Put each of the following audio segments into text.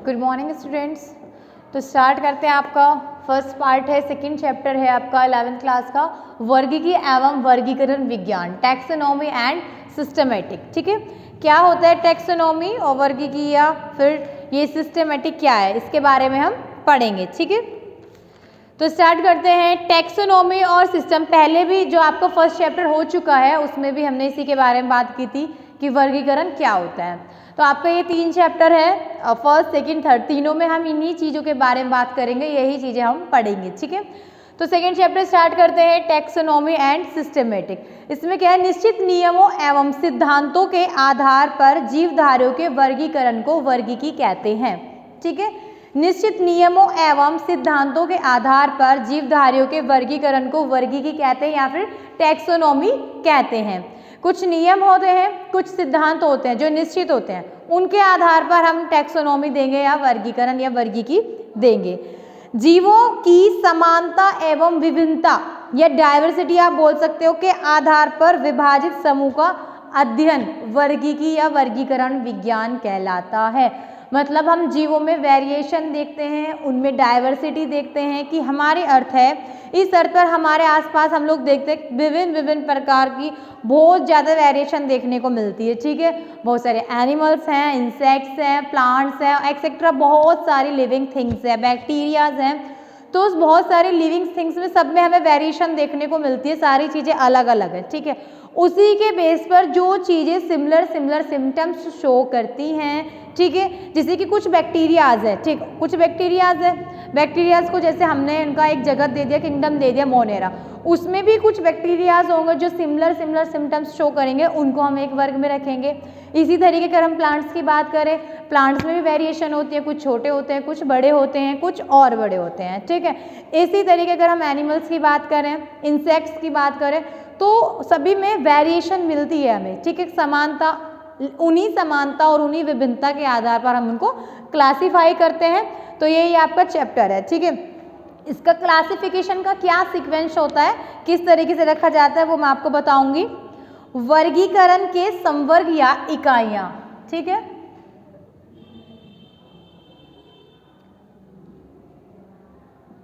Good morning students. तो start करते हैं। आपका फर्स्ट पार्ट है, सेकंड चैप्टर है आपका 11th क्लास का, वर्गीकी एवं वर्गीकरण विज्ञान, टैक्सोनॉमी एंड सिस्टमेटिक। ठीक है, क्या होता है टैक्सोनॉमी और वर्गीकी या फिर ये सिस्टमेटिक क्या है, इसके बारे में हम पढ़ेंगे। ठीक है, तो स्टार्ट करते हैं। टैक्सोनॉमी और सिस्टम, पहले भी जो आपका फर्स्ट चैप्टर हो चुका है उसमें भी हमने इसी के बारे में बात की थी कि वर्गीकरण क्या होता है। तो आपका ये 3 चैप्टर है, फर्स्ट सेकंड थर्ड, तीनों में हम इन्हीं चीज़ों के बारे में बात करेंगे, यही चीज़ें हम पढ़ेंगे। ठीक है, तो सेकंड चैप्टर स्टार्ट करते हैं, टैक्सोनॉमी एंड सिस्टमेटिक। इसमें क्या है, निश्चित नियमों एवं सिद्धांतों के आधार पर जीवधारियों के वर्गीकरण को वर्गीकी कहते हैं। ठीक है, निश्चित नियमों एवं सिद्धांतों के आधार पर जीवधारियों के वर्गीकरण को वर्गीकी कहते हैं या फिर टैक्सोनॉमी कहते हैं। कुछ नियम होते हैं, कुछ सिद्धांत होते हैं जो निश्चित होते हैं, उनके आधार पर हम टैक्सोनॉमी देंगे या वर्गीकरण या वर्गीकी देंगे। जीवों की समानता एवं विभिन्नता या डाइवर्सिटी आप बोल सकते हो के आधार पर विभाजित समूह का अध्ययन वर्गीकी या वर्गीकरण विज्ञान कहलाता है। मतलब हम जीवों में वेरिएशन देखते हैं, उनमें डाइवर्सिटी देखते हैं कि हमारे अर्थ है, इस अर्थ पर हमारे आसपास हम लोग देखते हैं विभिन्न प्रकार की बहुत ज़्यादा वेरिएशन देखने को मिलती है। ठीक है, बहुत सारे एनिमल्स हैं, इंसेक्ट्स हैं, प्लांट्स हैं, एक्सेट्रा, बहुत सारी लिविंग थिंग्स हैं, बैक्टीरियाज हैं। तो उस बहुत सारे लिविंग थिंग्स में सब में हमें वेरिएशन देखने को मिलती है, सारी चीज़ें अलग अलग है। ठीक है, उसी के बेस पर जो चीज़ें सिमिलर सिम्टम्स शो करती हैं, ठीक है, जैसे कि कुछ बैक्टीरियाज है, ठीक, कुछ बैक्टीरियाज है, बैक्टीरियाज को जैसे हमने उनका एक जगत दे दिया, किंगडम दे दिया मोनेरा, उसमें भी कुछ बैक्टीरियाज होंगे जो सिमिलर सिम्टम्स शो करेंगे, उनको हम एक वर्ग में रखेंगे। इसी तरीके अगर हम प्लांट्स की बात करें, प्लांट्स में भी वेरिएशन होती है, कुछ छोटे होते हैं, कुछ बड़े होते हैं, कुछ और बड़े होते हैं। ठीक है, इसी तरीके अगर हम एनिमल्स की बात करें, इंसेक्ट्स की बात करें, तो सभी में वेरिएशन मिलती है हमें। ठीक है, समानता, उन्हीं समानता और उन्हीं विभिन्नता के आधार पर हम उनको क्लासिफाई करते हैं। तो यही आपका चैप्टर है। ठीक है, इसका क्लासिफिकेशन का क्या सीक्वेंस होता है, किस तरीके से रखा जाता है, वो मैं आपको बताऊंगी। वर्गीकरण के संवर्ग या इकाइयां। ठीक है,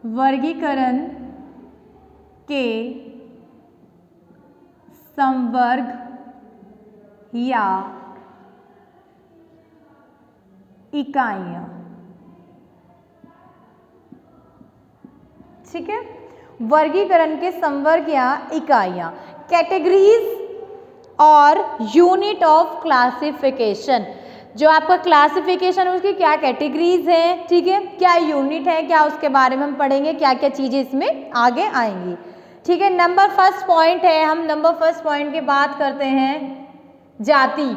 वर्गीकरण के संवर्ग या इकाइयां। ठीक है, वर्गीकरण के संवर्ग या इकाइयां, कैटेगरीज और यूनिट ऑफ क्लासिफिकेशन। जो आपका क्लासिफिकेशन उसकी क्या कैटेगरीज हैं, ठीक है, क्या यूनिट है, क्या उसके बारे में हम पढ़ेंगे, क्या क्या चीजें इसमें आगे आएंगी। ठीक है, नंबर फर्स्ट पॉइंट है, हम नंबर फर्स्ट पॉइंट की बात करते हैं, जाति,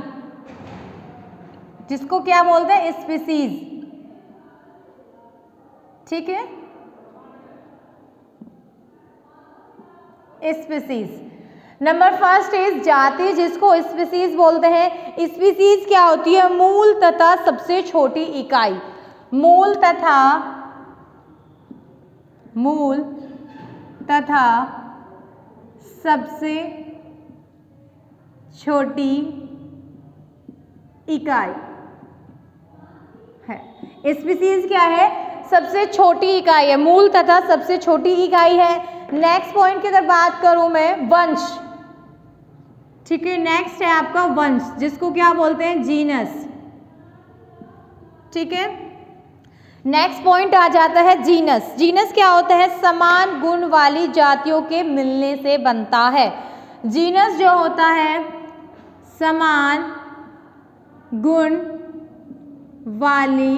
जिसको क्या बोलते हैं, स्पीसीज। ठीक है, स्पीसीज। नंबर फर्स्ट इज जाति, जिसको स्पीसीज बोलते हैं। स्पीसीज क्या होती है, मूल तथा सबसे छोटी इकाई, मूल तथा सबसे छोटी इकाई है। स्पीसीज क्या है, सबसे छोटी इकाई है, मूल तथा सबसे छोटी इकाई है। नेक्स्ट पॉइंट की अगर बात करूं मैं, वंश। ठीक है, नेक्स्ट है आपका वंश, जिसको क्या बोलते हैं, जीनस। ठीक है, नेक्स्ट पॉइंट आ जाता है जीनस। जीनस क्या होता है, समान गुण वाली जातियों के मिलने से बनता है। जीनस जो होता है, समान गुण वाली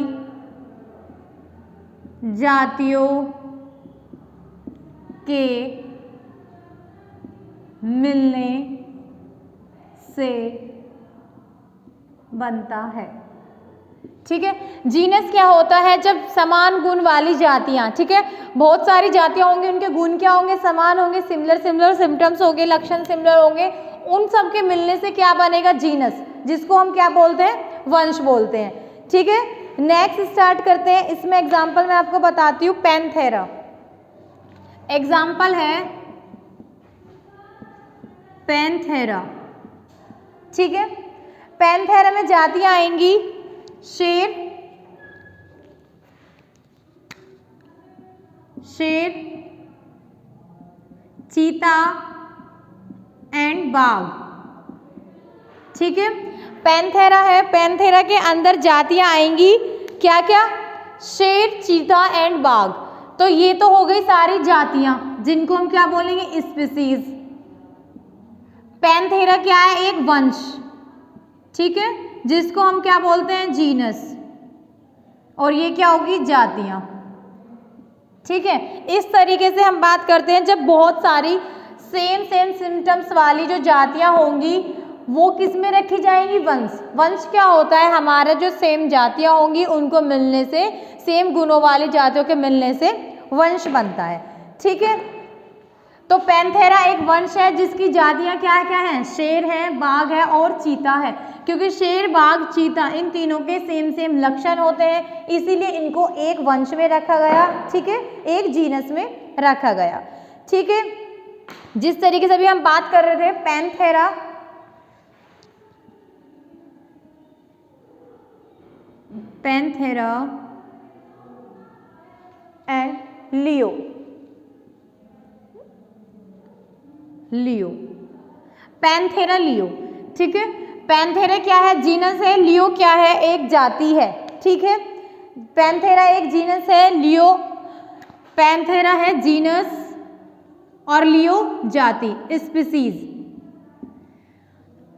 जातियों के मिलने से बनता है। ठीक है, जीनस क्या होता है, जब समान गुण वाली जातियां, ठीक है, बहुत सारी जातियां होंगी, उनके गुण क्या होंगे, समान होंगे, सिमिलर सिम्टम्स होंगे, लक्षण सिमिलर होंगे, उन सब के मिलने से क्या बनेगा, जीनस, जिसको हम क्या बोलते हैं, वंश बोलते हैं। ठीक है, नेक्स्ट स्टार्ट करते हैं। इसमें एग्जाम्पल मैं आपको बताती हूँ, पैंथेरा एग्जाम्पल है, पैंथेरा। ठीक है, पैंथेरा में जातियां आएंगी, शेर, शेर, चीता एंड बाघ। ठीक है, पैंथेरा है, पैंथेरा के अंदर जातियां आएंगी क्या क्या? शेर, चीता एंड बाघ। तो ये तो हो गई सारी जातियां जिनको हम क्या बोलेंगे? स्पीसीज। पैंथेरा क्या है? एक वंश, ठीक है, जिसको हम क्या बोलते हैं? जीनस। और ये क्या होगी? जातियां। ठीक है, इस तरीके से हम बात करते हैं जब बहुत सारी सेम सिम्टम्स वाली जो जातियां होंगी वो किस में रखी जाएंगी? वंश। वंश क्या होता है? हमारा जो सेम जातियां होंगी उनको मिलने से, सेम गुणों वाली जातियों के मिलने से वंश बनता है। ठीक है, तो पैंथेरा एक वंश है जिसकी जातियां क्या क्या हैं? शेर है, बाघ है और चीता है। क्योंकि शेर, बाघ, चीता इन तीनों के सेम लक्षण होते हैं, इसीलिए इनको एक वंश में रखा गया। ठीक है, एक जीनस में रखा गया। ठीक है, जिस तरीके से अभी हम बात कर रहे थे panthera, panthera and leo, leo, panthera, leo. ठीक है, पैंथेरा क्या है? जीनस है। लियो क्या है? एक जाति है। ठीक है, पैंथेरा एक जीनस है, लियो, पैंथेरा है जीनस और लियो जाति, स्पीसीज।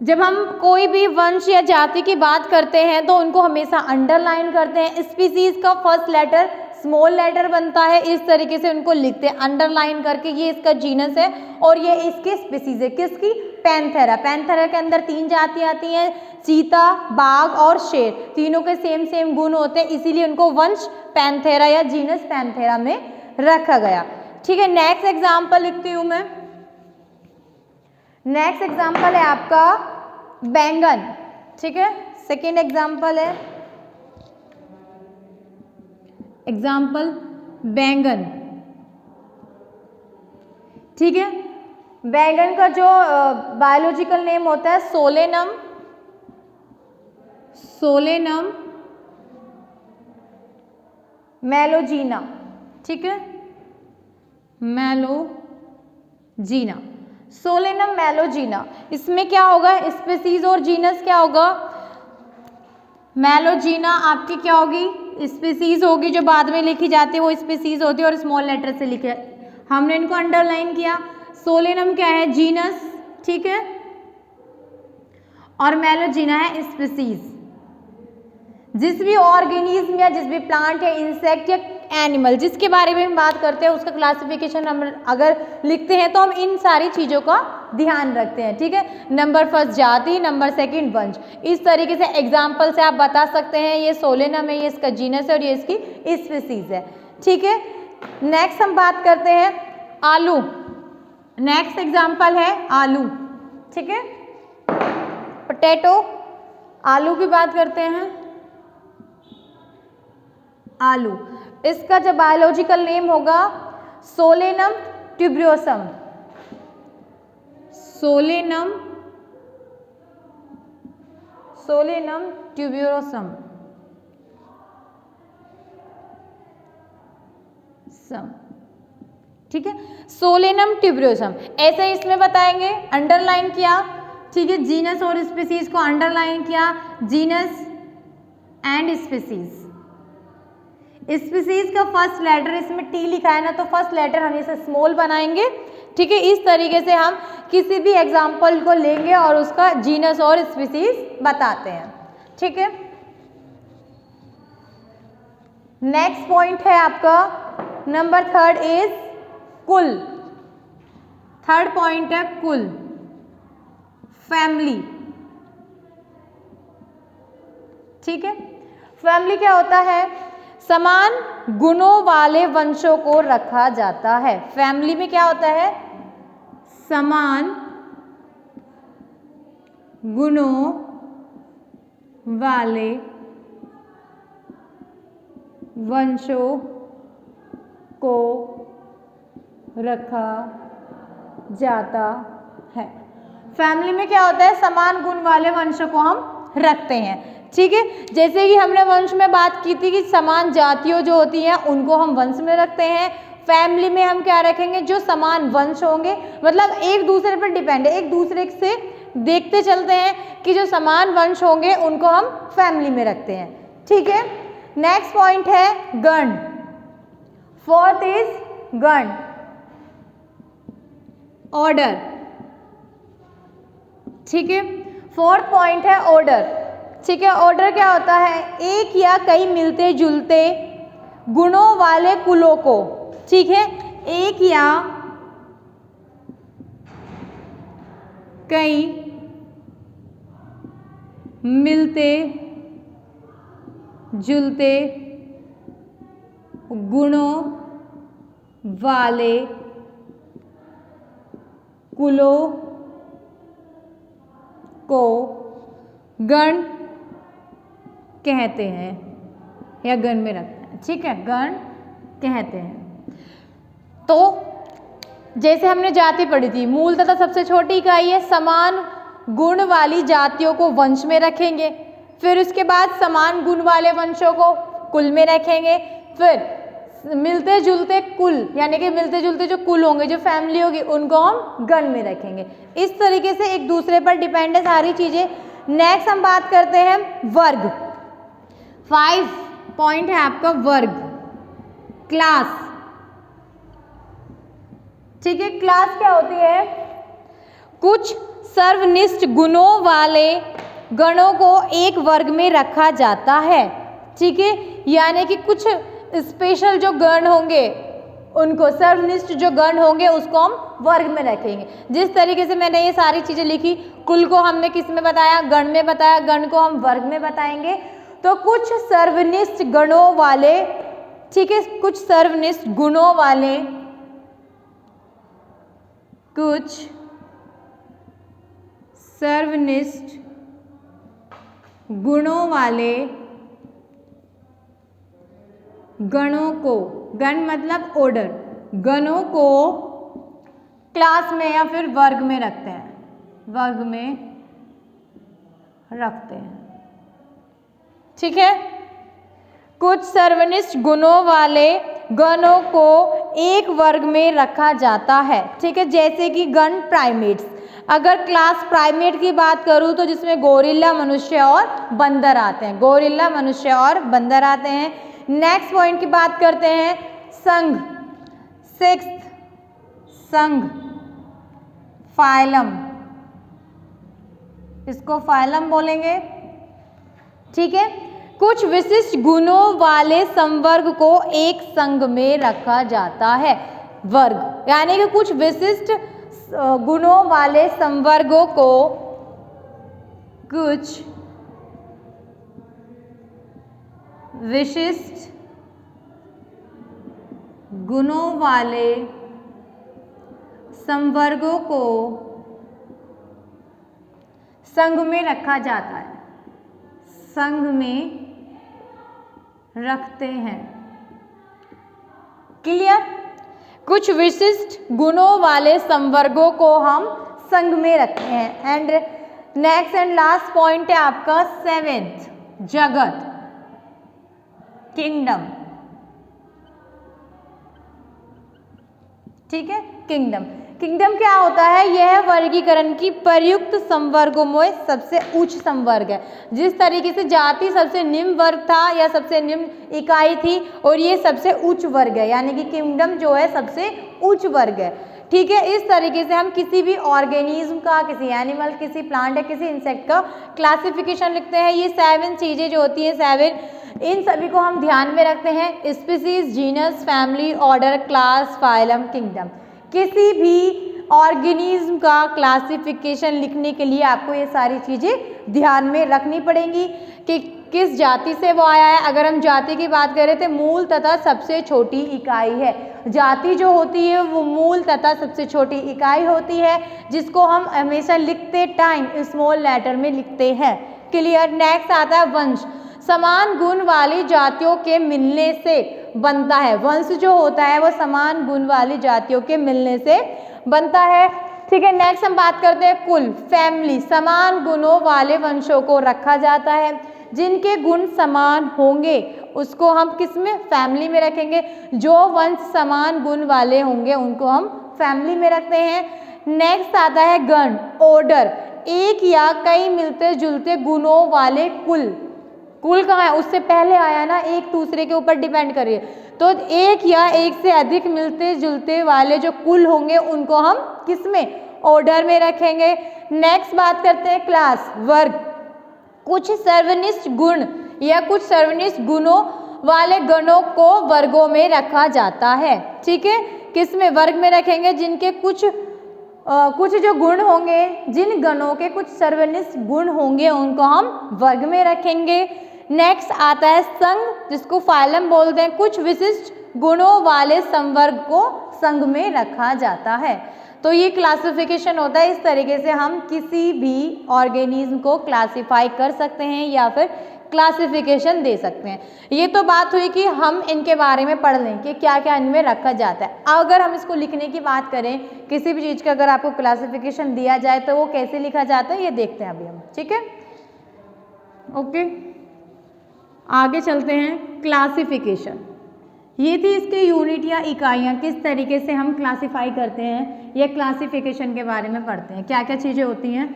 जब हम कोई भी वंश या जाति की बात करते हैं तो उनको हमेशा अंडरलाइन करते हैं। स्पीसीज का फर्स्ट लेटर स्मॉल लेटर बनता है, इस तरीके से उनको लिखते हैं अंडरलाइन करके। ये इसका जीनस है और ये इसकी स्पीसीज है। किसकी? पैंथेरा। पैंथेरा के अंदर 3 जातियां आती हैं, चीता, बाघ और शेर। तीनों के सेम गुण होते हैं, इसीलिए उनको वंश पैंथेरा या जीनस पैंथेरा में रखा गया। ठीक है, नेक्स्ट एग्जाम्पल लिखती हूं मैं। नेक्स्ट एग्जाम्पल है आपका बैंगन। ठीक है, सेकेंड एग्जाम्पल है एग्जाम्पल बैंगन। ठीक है, बैंगन का जो बायोलॉजिकल नेम होता है सोलेनम, सोलेनम मेलोजीना। ठीक है, मेलोजीना, सोलेनम मेलोजीना। इसमें क्या होगा? स्पीसीज और जीनस क्या होगा? मेलोजीना आपकी क्या होगी? स्पीसीज होगी, जो बाद में लिखी जाती है वो स्पीसीज होती है और स्मॉल लेटर से लिखे। हमने इनको अंडरलाइन किया। सोलेनम क्या है? जीनस। ठीक है, और मेलोजीना है स्पीसीज। जिस भी ऑर्गेनिज्म या जिस भी प्लांट या इंसेक्ट या एनिमल जिसके बारे में हम बात करते हैं उसका क्लासिफिकेशन हम अगर लिखते हैं तो हम इन सारी चीज़ों का ध्यान रखते हैं। ठीक है, नंबर फर्स्ट जाति, नंबर सेकंड वंश। इस तरीके से एग्जाम्पल से आप बता सकते हैं ये सोलेनम है, ये इसका जीनस है और ये इसकी स्पीसीज है। ठीक है, नेक्स्ट हम बात करते हैं आलू। नेक्स्ट एग्जाम्पल है आलू। ठीक है, पोटैटो, आलू की बात करते हैं। आलू, इसका जो बायोलॉजिकल नेम होगा सोलेनम ट्यूब्रोसम, सोलेनम ट्यूब्रोसम। ठीक है, सोलेनम ट्यूब्रोसम ऐसे इसमें बताएंगे, अंडरलाइन किया। ठीक है, जीनस और स्पीसीज को अंडरलाइन किया, जीनस एंड स्पीसीज। स्पीसीज का फर्स्ट लेटर इसमें टी लिखा है ना, तो फर्स्ट लेटर हमेशा स्मॉल बनाएंगे। ठीक है, इस तरीके से हम किसी भी एग्जाम्पल को लेंगे और उसका जीनस और स्पीसीज बताते हैं। ठीक है, नेक्स्ट पॉइंट है आपका नंबर थर्ड इज कुल। थर्ड पॉइंट है कुल, फैमिली। ठीक है, फैमिली क्या होता है? समान गुणों वाले वंशों को रखा जाता है। फैमिली में क्या होता है? समान गुणों वाले वंशों को रखा जाता है। फैमिली में क्या होता है? समान गुण वाले वंशों को हम रखते हैं। ठीक है, जैसे कि हमने वंश में बात की थी कि समान जातियों जो होती हैं उनको हम वंश में रखते हैं। फैमिली में हम क्या रखेंगे, जो समान वंश होंगे, मतलब एक दूसरे पर डिपेंड है, एक दूसरे से देखते चलते हैं कि जो समान वंश होंगे उनको हम फैमिली में रखते हैं। ठीक है, नेक्स्ट पॉइंट है गण। फोर्थ इज गण, ऑर्डर। ठीक है, फोर्थ पॉइंट है ऑर्डर। ठीक है, ऑर्डर क्या होता है, एक या कई मिलते जुलते गुणों वाले कुलों को, ठीक है, एक या कई मिलते जुलते गुणों वाले कुलों को गण कहते हैं या गण में रखते हैं। ठीक है, गण कहते हैं। तो जैसे हमने जाति पढ़ी थी, मूल तथा सबसे छोटी इकाई है, समान गुण वाली जातियों को वंश में रखेंगे, फिर उसके बाद समान गुण वाले वंशों को कुल में रखेंगे, फिर मिलते जुलते कुल यानी कि मिलते जुलते जो कुल होंगे, जो फैमिली होगी, उनको हम गण में रखेंगे। इस तरीके से एक दूसरे पर डिपेंड है सारी चीजें। नेक्स्ट हम बात करते हैं वर्ग। 5 पॉइंट है आपका वर्ग, क्लास। ठीक है, क्लास क्या होती है, कुछ सर्वनिष्ठ गुणों वाले गणों को एक वर्ग में रखा जाता है। ठीक है, यानी कि कुछ स्पेशल जो गण होंगे, उनको सर्वनिष्ठ जो गण होंगे उसको हम वर्ग में रखेंगे। जिस तरीके से मैंने ये सारी चीजें लिखी, कुल को हमने किस में बताया, गण में बताया, गण को हम वर्ग में बताएंगे। तो कुछ सर्वनिष्ठ गणों वाले, ठीक है, कुछ सर्वनिष्ठ गुणों वाले, कुछ सर्वनिष्ठ गुणों वाले गणों को, गण मतलब ऑर्डर, गणों को क्लास में या फिर वर्ग में रखते हैं, वर्ग में रखते हैं। ठीक है, कुछ सर्वनिष्ठ गुणों वाले गणों को एक वर्ग में रखा जाता है। ठीक है, जैसे कि गण प्राइमेट्स। अगर क्लास प्राइमेट की बात करूं तो जिसमें गोरिल्ला, मनुष्य और बंदर आते हैं, गोरिल्ला, मनुष्य और बंदर आते हैं। नेक्स्ट पॉइंट की बात करते हैं संघ, 6 संघ, फाइलम, इसको फाइलम बोलेंगे। ठीक है, कुछ विशिष्ट गुणों वाले संवर्ग को एक संघ में रखा जाता है, वर्ग, यानी कि कुछ विशिष्ट गुणों वाले संवर्गों को, कुछ विशिष्ट गुणों वाले संवर्गों को संघ में रखा जाता है, संघ में रखते हैं। क्लियर, कुछ विशिष्ट गुणों वाले संवर्गों को हम संघ में रखते हैं। And next and last point है आपका 7th, जगत, किंगडम। ठीक है, किंगडम, किंगडम क्या होता है, यह वर्गीकरण की प्रयुक्त संवर्गों में सबसे उच्च संवर्ग है। जिस तरीके से जाति सबसे निम्न वर्ग था या सबसे निम्न इकाई थी, और ये सबसे उच्च वर्ग है, यानी कि किंगडम जो है सबसे उच्च वर्ग है। ठीक है, इस तरीके से हम किसी भी ऑर्गेनिज्म का, किसी एनिमल, किसी प्लांट या किसी इंसेक्ट का क्लासिफिकेशन लिखते हैं। ये 7 चीजें जो होती हैं, 7, इन सभी को हम ध्यान में रखते हैं। Species, genus, family, order, class, phylum, kingdom. किसी भी ऑर्गेनिज्म का क्लासिफिकेशन लिखने के लिए आपको ये सारी चीज़ें ध्यान में रखनी पड़ेंगी कि किस जाति से वो आया है। अगर हम जाति की बात करें तो मूल तथा सबसे छोटी इकाई है। जाति जो होती है वो मूल तथा सबसे छोटी इकाई होती है, जिसको हम हमेशा लिखते टाइम स्मॉल लेटर में लिखते हैं। क्लियर। नेक्स्ट आता है वंश। समान गुण वाली जातियों के मिलने से बनता है। वंश जो होता है वो समान गुण वाली जातियों के मिलने से बनता है। ठीक है। नेक्स्ट हम बात करते हैं कुल, फैमिली। समान गुणों वाले वंशों को रखा जाता है। जिनके गुण समान होंगे उसको हम किस में, फैमिली में रखेंगे। जो वंश समान गुण वाले होंगे उनको हम फैमिली में रखते हैं। नेक्स्ट आता है गण, ऑर्डर, एक या कई मिलते जुलते गुणों वाले कुल। कुल कहाँ है, उससे पहले आया ना, एक दूसरे के ऊपर डिपेंड कर रही है, तो एक या एक से अधिक मिलते जुलते वाले जो कुल होंगे उनको हम किस में, ऑर्डर में रखेंगे। नेक्स्ट बात करते हैं क्लास, वर्ग, कुछ सर्वनिष्ठ गुण या कुछ सर्वनिष्ठ गुणों वाले गणों को वर्गों में रखा जाता है। ठीक है, किस में, वर्ग में रखेंगे। जिनके कुछ जो गुण होंगे, जिन गणों के कुछ सर्वनिष्ठ गुण होंगे उनको हम वर्ग में रखेंगे। नेक्स्ट आता है संघ, जिसको फाइलम बोलते हैं, कुछ विशिष्ट गुणों वाले संवर्ग को संघ में रखा जाता है। तो ये क्लासिफिकेशन होता है, इस तरीके से हम किसी भी ऑर्गेनिज्म को क्लासिफाई कर सकते हैं या फिर क्लासिफिकेशन दे सकते हैं। ये तो बात हुई कि हम इनके बारे में पढ़ लें कि क्या क्या इनमें रखा जाता है। अगर हम इसको लिखने की बात करें, किसी भी चीज़ का अगर आपको क्लासिफिकेशन दिया जाए तो वो कैसे लिखा जाता है ये देखते हैं अभी हम। ठीक है, ओके, आगे चलते हैं। क्लासिफिकेशन, ये थी इसके यूनिट या इकाइयाँ, किस तरीके से हम क्लासिफाई करते हैं या क्लासिफिकेशन के बारे में पढ़ते हैं, क्या क्या चीज़ें होती हैं।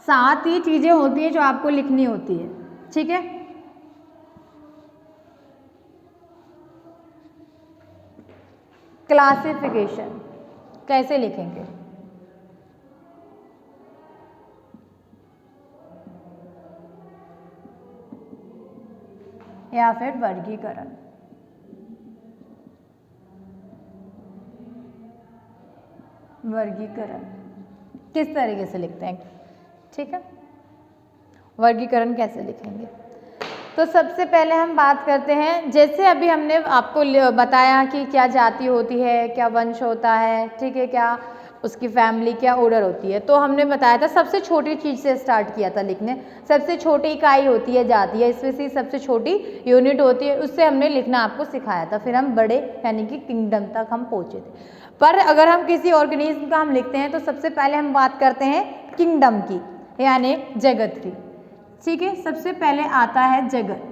7 ही चीज़ें होती हैं जो आपको लिखनी होती है। ठीक है, क्लासिफिकेशन कैसे लिखेंगे, या फिर वर्गीकरण। वर्गीकरण किस तरीके से लिखते हैं, ठीक है, वर्गीकरण कैसे लिखेंगे। तो सबसे पहले हम बात करते हैं, जैसे अभी हमने आपको बताया कि क्या जाति होती है, क्या वंश होता है, ठीक है, क्या उसकी फैमिली, क्या ऑर्डर होती है। तो हमने बताया था सबसे छोटी चीज़ से स्टार्ट किया था लिखने, सबसे छोटी इकाई होती है जाति, या स्पीसीज सबसे छोटी यूनिट होती है, उससे हमने लिखना आपको सिखाया था। फिर हम बड़े यानी कि किंगडम तक हम पहुँचे थे। पर अगर हम किसी ऑर्गेनिज्म का हम लिखते हैं तो सबसे पहले हम बात करते हैं किंगडम की, यानी जगत की। ठीक है, सबसे पहले आता है जगत,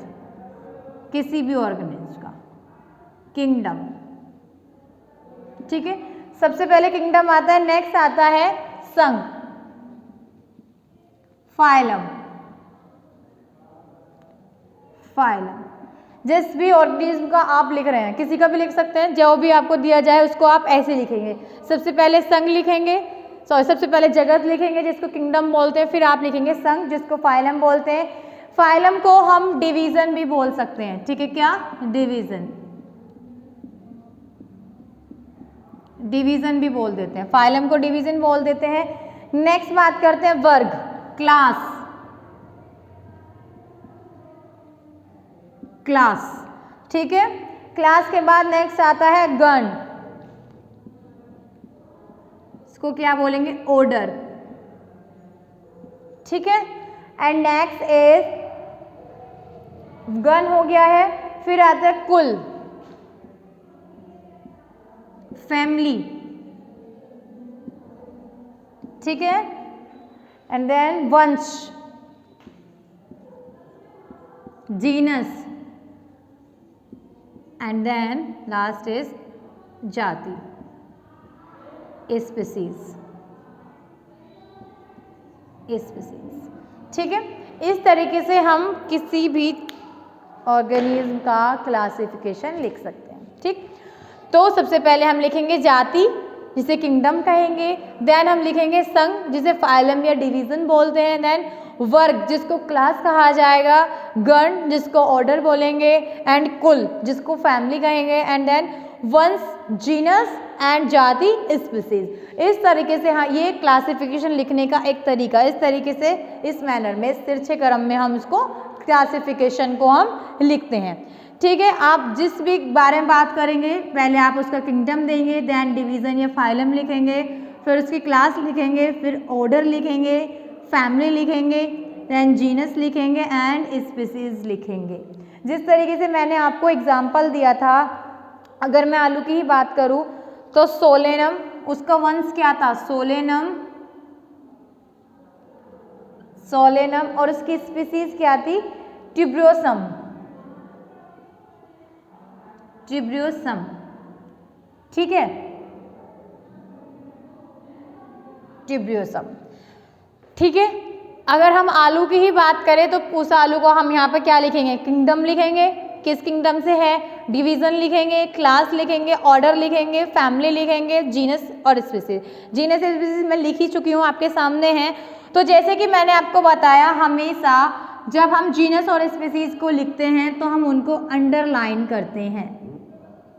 किसी भी ऑर्गेनिज्म का किंगडम। ठीक है, सबसे पहले किंगडम आता है। नेक्स्ट आता है संघ, फाइलम। फाइलम जिस भी ऑर्गेनिज्म का आप लिख रहे हैं, किसी का भी लिख सकते हैं, जो भी आपको दिया जाए उसको आप ऐसे लिखेंगे। सबसे पहले संघ लिखेंगे, सबसे पहले जगत लिखेंगे जिसको किंगडम बोलते हैं, फिर आप लिखेंगे संघ जिसको फाइलम बोलते हैं। फाइलम को हम डिवीजन भी बोल सकते हैं। ठीक है, क्या, डिवीजन, डिवीजन भी बोल देते हैं, फाइलम को डिवीजन बोल देते हैं। नेक्स्ट बात करते हैं वर्ग, क्लास। क्लास, ठीक है, क्लास के बाद नेक्स्ट आता है गण, इसको क्या बोलेंगे, ऑर्डर। ठीक है, एंड नेक्स्ट इज, गण हो गया है, फिर आता है कुल, फैमिली। ठीक है, एंड देन वंश, genus, and then last is जाति, स्पीसीज। ठीक है, इस तरीके से हम किसी भी ऑर्गेनिज्म का क्लासिफिकेशन लिख सकते हैं। ठीक, तो सबसे पहले हम लिखेंगे जाति जिसे किंगडम कहेंगे, देन हम लिखेंगे संघ जिसे फाइलम या डिवीजन बोलते हैं, देन वर्ग जिसको क्लास कहा जाएगा, गण जिसको ऑर्डर बोलेंगे, एंड कुल जिसको फैमिली कहेंगे, एंड देन वंश, जीनस, एंड जाति, स्पीसीज। इस तरीके से, हाँ, ये क्लासिफिकेशन लिखने का एक तरीका। इस तरीके से, इस मैनर में, इस तिरछे क्रम में हम इसको क्लासिफिकेशन को हम लिखते हैं। ठीक है, आप जिस भी बारे में बात करेंगे पहले आप उसका किंगडम देंगे, देन डिवीजन या फाइलम लिखेंगे, फिर उसकी क्लास लिखेंगे, फिर ऑर्डर लिखेंगे, फैमिली लिखेंगे, देन जीनस लिखेंगे, एंड स्पीसीज लिखेंगे। जिस तरीके से मैंने आपको एग्जाम्पल दिया था, अगर मैं आलू की ही बात करूं तो सोलेनम, उसका वंश क्या था, सोलेनम, सोलेनम, और उसकी स्पीसीज क्या थी, ट्यूब्रोसम, ट्यूब्रोसम, ठीक है, ट्यूब्रोसम, ठीक है। अगर हम आलू की ही बात करें तो उस आलू को हम यहाँ पे क्या लिखेंगे, किंगडम लिखेंगे, किस किंगडम से है, डिवीजन लिखेंगे, क्लास लिखेंगे, ऑर्डर लिखेंगे, फैमिली लिखेंगे, जीनस और स्पीसीज। जीनस स्पीसीज मैं लिख ही चुकी हूँ, आपके सामने है। तो जैसे कि मैंने आपको बताया, हमेशा जब हम जीनस और स्पीसीज को लिखते हैं तो हम उनको अंडरलाइन करते हैं,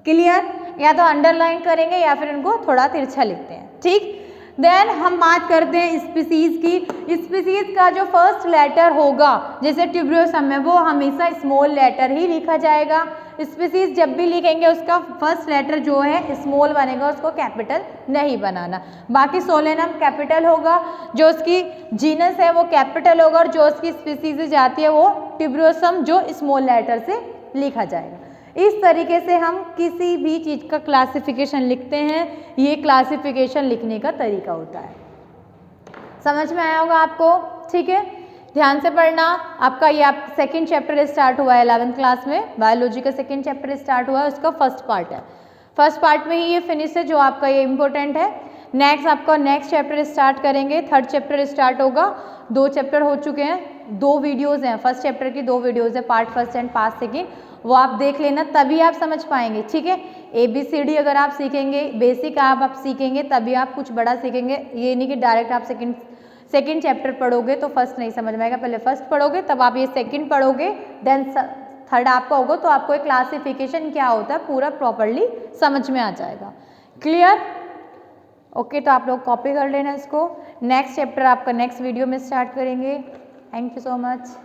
क्लियर, या तो अंडरलाइन करेंगे या फिर उनको थोड़ा तिरछा लिखते हैं, ठीक। देन हम बात करते हैं स्पीसीज की। स्पीसीज का जो फर्स्ट लेटर होगा, जैसे ट्यूब्रोसम में, वो हमेशा स्मॉल लेटर ही लिखा जाएगा। स्पीसीज जब भी लिखेंगे उसका फर्स्ट लेटर जो है स्मॉल बनेगा, उसको कैपिटल नहीं बनाना। बाकी सोलेनम कैपिटल होगा, जो उसकी जीनस है वो कैपिटल होगा, और जो उसकी स्पीसीज जाती है वो ट्यूब्रोसम जो स्मॉल लेटर से लिखा जाएगा। इस तरीके से हम किसी भी चीज़ का क्लासिफिकेशन लिखते हैं, ये क्लासिफिकेशन लिखने का तरीका होता है। समझ में आया होगा आपको, ठीक है। ध्यान से पढ़ना। आपका ये आप सेकंड चैप्टर स्टार्ट हुआ है 11th क्लास में, बायोलॉजी का सेकंड चैप्टर स्टार्ट हुआ है, उसका फर्स्ट पार्ट है। फर्स्ट पार्ट में ही ये फिनिश है, जो आपका ये इंपॉर्टेंट है। नेक्स्ट आपका नेक्स्ट चैप्टर स्टार्ट करेंगे, थर्ड चैप्टर स्टार्ट होगा। 2 चैप्टर हो चुके हैं, 2 वीडियोज़ हैं, फर्स्ट चैप्टर की 2 वीडियोज़ है, part first and part second, वो आप देख लेना, तभी आप समझ पाएंगे, ठीक है। ABCD अगर आप सीखेंगे, बेसिक आप सीखेंगे, तभी आप कुछ बड़ा सीखेंगे। ये नहीं कि डायरेक्ट आप सेकंड चैप्टर पढ़ोगे तो फर्स्ट नहीं समझ में आएगा, पहले फर्स्ट पढ़ोगे तब आप ये सेकंड पढ़ोगे, देन थर्ड आपका होगा, तो आपको एक क्लासिफिकेशन क्या होता है पूरा प्रॉपरली समझ में आ जाएगा। Clear, okay. तो आप लोग कॉपी कर लेना इसको। नेक्स्ट चैप्टर आपका नेक्स्ट वीडियो में स्टार्ट करेंगे। Thank you so much.